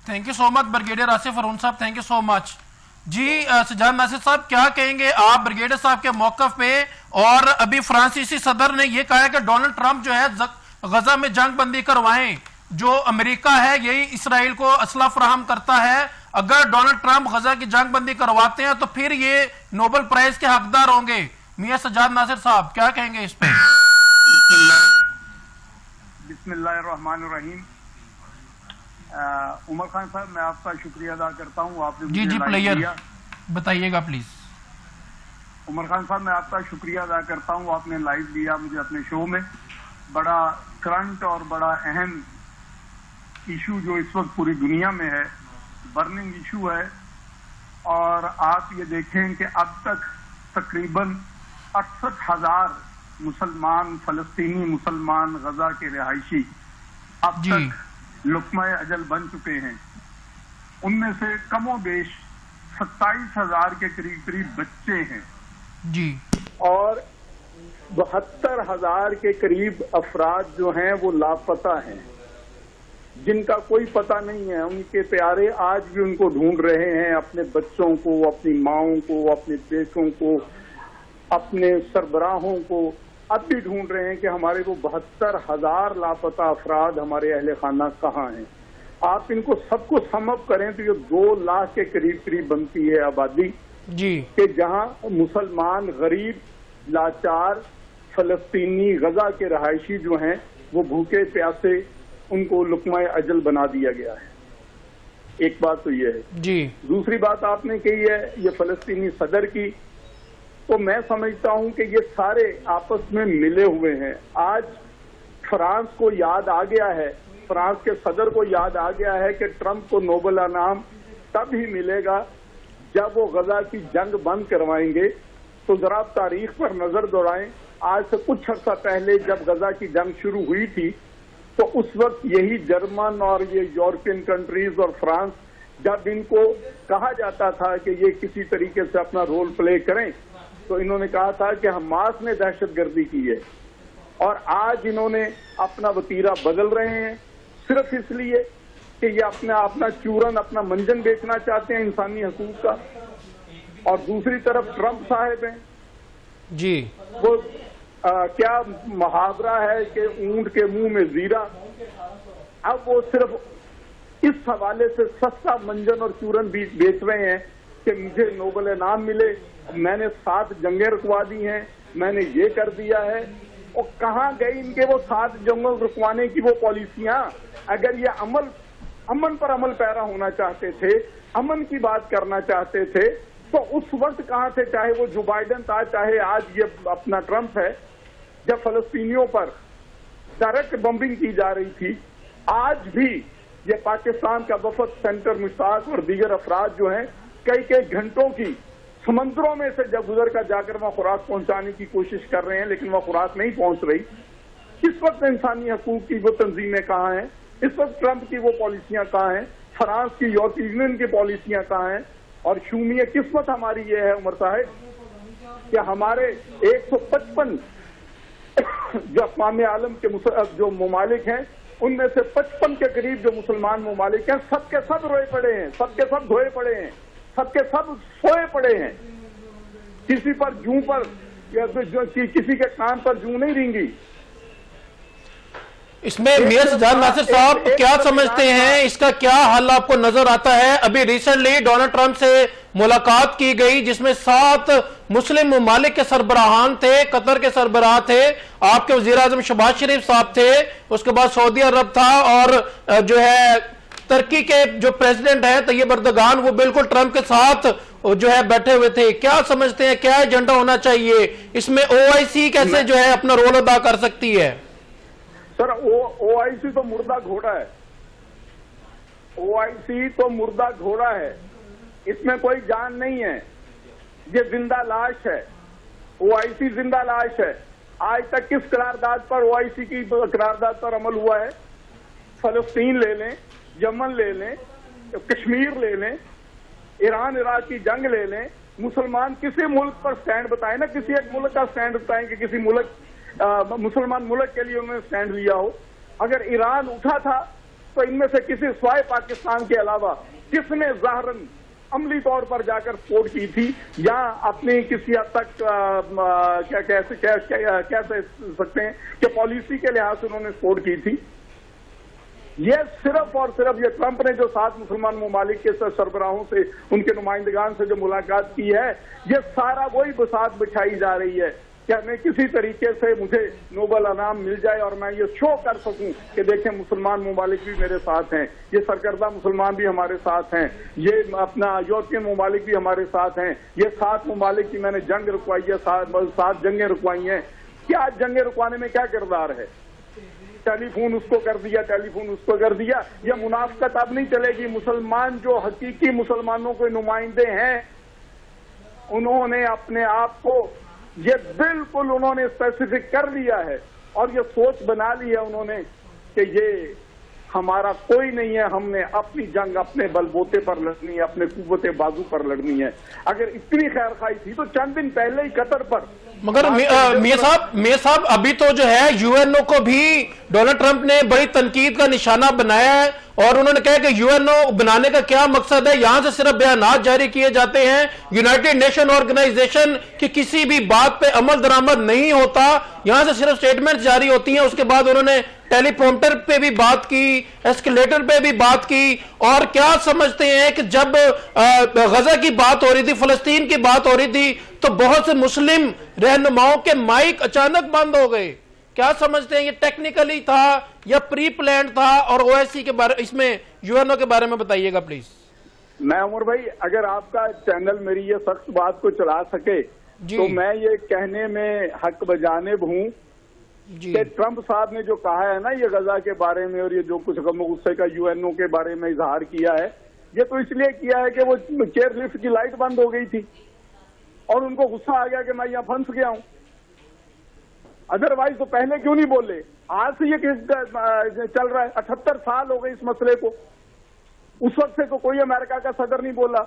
Thank you so much brigadier Asif Arun साहब, thank you so much. जी सज्जाद नासिर साहब, क्या कहेंगे आप ब्रिगेडियर साहब के मौकफ पे? और अभी फ्रांसीसी सदर ने यह कहा है कि डोनाल्ड ट्रंप जो है गजा में जंग बंदी करवाएं, जो अमेरिका है यही इसराइल को असला फराहम करता है, अगर डोनाल्ड ट्रंप गजा की जंग बंदी करवाते हैं तो फिर ये नोबेल प्राइज के हकदार होंगे। मियां सज्जाद नासिर साहब क्या कहेंगे इस पे? बिस्मिल्लाहिर्रहमानिर्रहीम। उमर खान साहब, मैं आपका शुक्रिया अदा करता हूँ, आपने जी जी प्लेयर बताइएगा प्लीज। उमर खान साहब, मैं आपका शुक्रिया अदा करता हूँ, आपने लाइव लिया मुझे अपने शो में। बड़ा करंट और बड़ा अहम इशू जो इस वक्त पूरी दुनिया में है, बर्निंग इशू है। और आप ये देखें कि अब तक तकरीबन 68,000 मुसलमान, फलस्तीनी मुसलमान गजा के रिहायशी अब तक लुक्मा अजल बन चुके हैं। उनमें से कमो बेश 27,000 के करीब बच्चे हैं जी, और 72,000 के करीब अफराद जो हैं वो लापता हैं, जिनका कोई पता नहीं है। उनके प्यारे आज भी उनको ढूंढ रहे हैं, अपने बच्चों को, अपनी माओं को, अपने बेटों को, अपने सरबराहों को अब भी ढूंढ रहे हैं कि हमारे को 72,000 लापता अफराद, हमारे अहले खाना कहाँ हैं। आप इनको सबको समअप करें तो ये 2 लाख के करीब बनती है आबादी जी, कि जहां मुसलमान गरीब लाचार फलस्तीनी गजा के रहायशी जो हैं वो भूखे प्यासे, उनको लुक्मा अजल बना दिया गया है। एक बात तो ये है जी। दूसरी बात आपने कही है ये फलस्तीनी सदर की, तो मैं समझता हूं कि ये सारे आपस में मिले हुए हैं। आज फ्रांस को याद आ गया है, फ्रांस के सदर को याद आ गया है कि ट्रंप को नोबेल इनाम तब ही मिलेगा जब वो गजा की जंग बंद करवाएंगे। तो जरा तारीख पर नजर दौड़ाएं, आज से कुछ अर्सा पहले जब गजा की जंग शुरू हुई थी तो उस वक्त यही जर्मन और ये यूरोपियन कंट्रीज और फ्रांस, जब इनको कहा जाता था कि ये किसी तरीके से अपना रोल प्ले करें, तो इन्होंने कहा था कि हमास ने दहशतगर्दी की है। और आज इन्होंने अपना वतीरा बदल रहे हैं सिर्फ इसलिए कि ये अपना चूरन, अपना मंजन बेचना चाहते हैं इंसानी हकूक का। और दूसरी तरफ ट्रंप साहब हैं जी, वो क्या मुहावरा है कि ऊंट के मुंह में जीरा। अब वो सिर्फ इस हवाले से सस्ता मंजन और चूरन भी बेच रहे हैं कि मुझे नोबेल इनाम मिले, मैंने 7 जंगें रुकवा दी हैं, मैंने ये कर दिया है। और कहाँ गई इनके वो 7 जंगों रुकवाने की वो पॉलिसियां? अगर ये अमन पर अमल पैरा होना चाहते थे, अमन की बात करना चाहते थे, तो उस वक्त कहाँ थे? चाहे वो जो बाइडेन था, चाहे आज ये अपना ट्रंप है, जब फलस्तीनियों पर डायरेक्ट बम्बिंग की जा रही थी। आज भी ये पाकिस्तान का वफद, सेंटर मुश्ताक और दीगर अफराद जो हैं कई घंटों की समंदरों में से जब गुजर कर जाकर वहां खुराक पहुंचाने की कोशिश कर रहे हैं, लेकिन वह खुराक नहीं पहुंच रही। इस वक्त इंसानी हकूक की वो तंजीमें कहाँ हैं? इस वक्त ट्रंप की वो पॉलिसियां कहाँ हैं? फ्रांस की, यूरोपीय यूनियन की पॉलिसियां कहाँ हैं? और शूमिय किस्मत हमारी ये है उमर साहब कि हमारे 155 जो अक़वाम आलम के जो ममालिक हैं, उनमें से 55 के करीब जो मुसलमान ममालिक हैं, सबके सब रोए पड़े हैं, सबके सब धोए पड़े हैं, सबके सब सोए पड़े हैं। किसी पर जूं पर या किसी के कान पर जूं नहीं रेंगी। इसमें मियां सज्जाद नासिर साहब क्या समझते हैं, इसका क्या हल आपको नजर आता है? अभी रिसेंटली डोनाल्ड ट्रंप से मुलाकात की गई जिसमें 7 मुस्लिम ममालिक के सरबराहान थे, कतर के सरबराह थे, आपके वजीर आजम शहबाज शरीफ साहब थे, उसके बाद सऊदी अरब था, और जो है तुर्की के जो प्रेसिडेंट है तैयब एर्दोगान, वो बिल्कुल ट्रंप के साथ जो है बैठे हुए थे। क्या समझते हैं, क्या एजेंडा होना चाहिए इसमें? OIC कैसे जो है अपना रोल अदा कर सकती है? सर, OIC तो मुर्दा घोड़ा है, OIC तो मुर्दा घोड़ा है, इसमें कोई जान नहीं है, ये जिंदा लाश है। OIC जिंदा लाश है। आज तक किस करारदाद पर OIC की करारदाद पर अमल हुआ है? फलस्तीन ले लें, यमन ले लें, कश्मीर ले लें, ईरान इराक की जंग ले लें, मुसलमान किसी मुल्क पर स्टैंड बताएं ना, किसी एक मुल्क का स्टैंड बताएं कि किसी मुल्क मुसलमान मुल्क के लिए उन्होंने स्टैंड लिया हो। अगर ईरान उठा था تو ان میں سے کسی سوائے پاکستان کے علاوہ کس نے ظاہراً عملی طور پر جا کر سپورٹ کی تھی یا اپنی کسی حد تک کیا کہہ سکتے ہیں کہ پالیسی کے لحاظ سے انہوں نے سپورٹ کی تھی؟ یہ صرف اور صرف یہ ٹرمپ نے جو 7 مسلمان ممالک کے سربراہوں سے، ان کے نمائندگان سے جو ملاقات کی ہے، یہ سارا وہی بساط بچھائی جا رہی ہے کہ ہمیں کسی طریقے سے مجھے نوبل انعام مل جائے اور میں یہ شو کر سکوں کہ دیکھیں مسلمان ممالک بھی میرے ساتھ ہیں، یہ سرکردہ مسلمان بھی ہمارے ساتھ ہیں، یہ اپنا یورپین ممالک بھی ہمارے ساتھ ہیں، یہ 7 ممالک کی میں نے جنگ رکوائی ہے، 7 جنگیں رکوائی ہیں۔ کیا جنگیں رکوانے میں کیا کردار ہے؟ ٹیلی فون اس کو کر دیا، ٹیلی فون اس کو کر دیا۔ یہ منافقت اب نہیں چلے گی۔ مسلمان جو حقیقی مسلمانوں کے نمائندے ہیں، انہوں نے اپنے آپ کو یہ بالکل انہوں نے اسپیسیفک کر لیا ہے اور یہ سوچ بنا لی ہے انہوں نے کہ یہ ہمارا کوئی نہیں ہے، ہم نے اپنی جنگ اپنے بل بوتے پر لڑنی ہے، اپنے قوت بازو پر لڑنی ہے۔ اگر اتنی خیر خواہی تھی تو چند دن پہلے ہی قطر پر، مگر میاں صاحب ابھی تو جو ہے یو این او کو بھی ڈونلڈ ٹرمپ نے بڑی تنقید کا نشانہ بنایا ہے اور انہوں نے کہا کہ یو این او بنانے کا کیا مقصد ہے؟ یہاں سے صرف بیانات جاری کیے جاتے ہیں، یونائٹڈ نیشن آرگنائزیشن کی کسی بھی بات پہ عمل درآمد نہیں ہوتا، یہاں سے صرف سٹیٹمنٹ جاری ہوتی ہیں۔ اس کے بعد انہوں نے ٹیلی پرومپٹر پہ بھی بات کی، ایسکیلیٹر پہ بھی بات کی، اور کیا سمجھتے ہیں کہ جب غزہ کی بات ہو رہی تھی، فلسطین کی بات ہو رہی تھی، تو بہت سے مسلم رہنماؤں کے مائک اچانک بند ہو گئے؟ کیا سمجھتے ہیں یہ ٹیکنیکلی تھا یا پری پلانڈ تھا؟ اور او ایس سی کے بارے، اس میں یو این او کے بارے میں بتائیے گا پلیز۔ میں عمر بھائی، اگر آپ کا چینل میری یہ سخت بات کو چلا سکے تو میں یہ کہنے میں حق بجانب ہوں کہ ٹرمپ صاحب نے جو کہا ہے نا یہ غزہ کے بارے میں، اور یہ جو کچھ غم و غصے کا یو این او کے بارے میں اظہار کیا ہے، یہ تو اس لیے کیا ہے کہ وہ چیئر لفٹ کی لائٹ بند ہو گئی تھی اور ان کو غصہ آ گیا کہ میں یہاں پھنس گیا ہوں۔ ادروائز تو پہلے کیوں نہیں بولے؟ آج سے یہ چل رہا ہے، 78 سال ہو گئے اس مسئلے کو، اس وقت سے تو کوئی امریکہ کا صدر نہیں بولا۔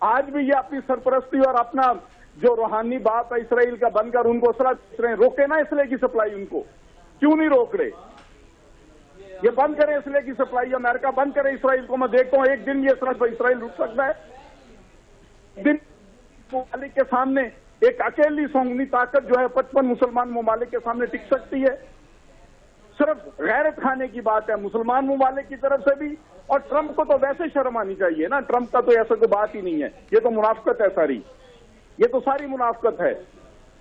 آج بھی یہ اپنی سرپرستی اور اپنا جو روحانی باپ ہے اسرائیل کا بن کر ان کو اسلحہ بیچ رہے ہیں۔ روکے نا اسلحے کی سپلائی، ان کو کیوں نہیں روک رہے؟ یہ بند کریں اسلحے کی سپلائی، امریکہ بند کرے اسرائیل کو۔ میں دیکھتا ہوں ایک دن یہ اسرائیل رک سکتا ہے؟ دن ممالک کے سامنے ایک اکیلی سونگنی طاقت جو ہے 55 مسلمان ممالک کے سامنے ٹک سکتی ہے؟ صرف غیرت کھانے کی بات ہے مسلمان ممالک کی طرف سے بھی، اور ٹرمپ کو تو ویسے شرم آنی چاہیے نا، ٹرمپ کا تو ایسا کوئی بات ہی نہیں ہے، یہ تو منافقت ہے ساری، یہ تو ساری منافقت ہے،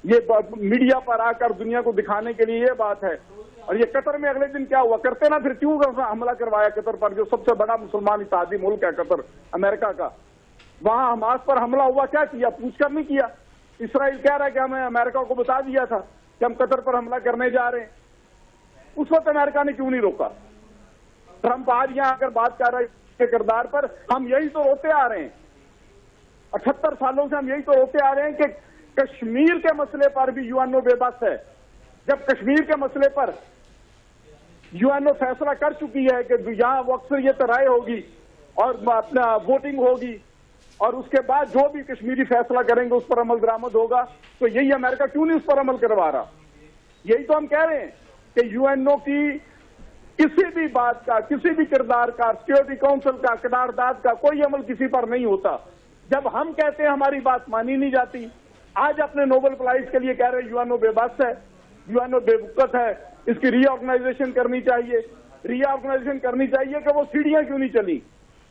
یہ میڈیا پر آ کر دنیا کو دکھانے کے لیے یہ بات ہے۔ اور یہ قطر میں اگلے دن کیا ہوا کرتے نا، پھر کیوں حملہ کروایا قطر پر، جو سب سے بڑا مسلمان اتحادی ملک ہے قطر امریکہ کا، وہاں حماس پر حملہ ہوا، کیا کیا؟ پوچھ کر نہیں کیا۔ اسرائیل کہہ رہا ہے کہ ہمیں امریکہ کو بتا دیا تھا کہ ہم قطر پر حملہ کرنے جا رہے ہیں، اس وقت امریکہ نے کیوں نہیں روکا؟ ٹرمپ آج یہاں اگر بات کر رہا ہے اس کے کردار پر، ہم یہی تو روتے آ رہے ہیں، 78 سالوں سے ہم یہی تو روتے آ رہے ہیں کہ کشمیر کے مسئلے پر بھی یو این او بے بس ہے۔ جب کشمیر کے مسئلے پر یو این او فیصلہ کر چکی ہے کہ یہاں وہ اکثریت رائے ہوگی اور اپنا ووٹنگ ہوگی، اور اس کے بعد جو بھی کشمیری فیصلہ کریں گے اس پر عمل درآمد ہوگا، تو یہی امریکہ کیوں نہیں اس پر عمل کروا رہا؟ یہی تو ہم کہہ رہے ہیں کہ یو این او کی کسی بھی بات کا، کسی بھی کردار کا، سیکورٹی کونسل کا، قرارداد کا کوئی عمل کسی پر نہیں ہوتا۔ جب ہم کہتے ہیں ہماری بات مانی نہیں جاتی، آج اپنے نوبل پرائز کے لیے کہہ رہے یو این او بے بس ہے، یو این او بے وقت ہے، اس کی ری آرگنائزیشن کرنی چاہیے۔ ری آرگنائزیشن کرنی چاہیے کہ وہ سیڑھیاں کیوں نہیں چلی،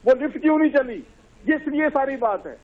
وہ لفٹ کیوں نہیں چلی، یہ ساری بات ہے۔